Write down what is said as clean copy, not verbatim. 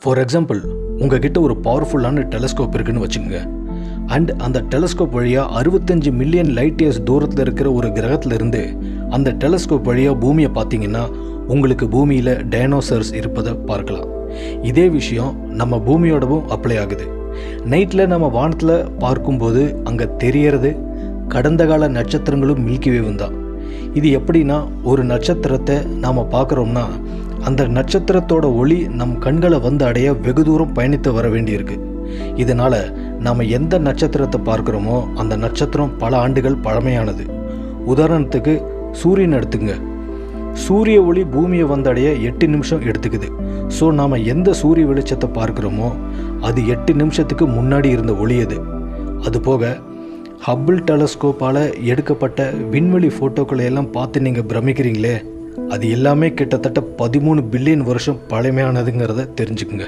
For example, உங்ககிட்ட ஒரு பவர்ஃபுல்லான டெலஸ்கோப் இருக்குன்னு வச்சுக்கோங்க. அண்ட் அந்த டெலஸ்கோப் வழியாக 65 மில்லியன் லைட் இயர்ஸ் தூரத்தில் இருக்கிற ஒரு கிரகத்தில் இருந்து அந்த டெலஸ்கோப் வழியாக பூமியை பார்த்தீங்கன்னா உங்களுக்கு பூமியில் டைனோசர்ஸ் இருப்பதை பார்க்கலாம். இதே விஷயம் நம்ம பூமியோடவும் அப்ளை ஆகுது. நைட்டில் நம்ம வானத்தில் பார்க்கும்போது அங்கே தெரியறது கடந்த கால நட்சத்திரங்களும் மில்கிவேவும் தான். இது எப்படின்னா, ஒரு நட்சத்திரத்தை நாம் பார்க்குறோம்னா அந்த நட்சத்திரத்தோட ஒளி நம் கண்களை வந்து அடைய வெகு தூரம் பயணித்து வர வேண்டியிருக்கு. இதனால் நாம் எந்த நட்சத்திரத்தை பார்க்குறோமோ அந்த நட்சத்திரம் பல ஆண்டுகள் பழமையானது. உதாரணத்துக்கு சூரியன் எடுத்துங்க. சூரிய ஒளி பூமியை வந்தடைய 8 நிமிஷம் எடுத்துக்குது. ஸோ நாம் எந்த சூரிய வெளிச்சத்தை பார்க்குறோமோ அது 8 நிமிஷத்துக்கு முன்னாடி இருந்த ஒளி அது. அதுபோக ஹப்பிள் டெலஸ்கோப்பால் எடுக்கப்பட்ட விண்வெளி ஃபோட்டோக்களை எல்லாம் பார்த்து நீங்கள் பிரமிக்கிறீங்களே, அது எல்லாமே கிட்டத்தட்ட 13 பில்லியன் வருஷம் பழமையானதுங்கிறத தெரிஞ்சுக்குங்க.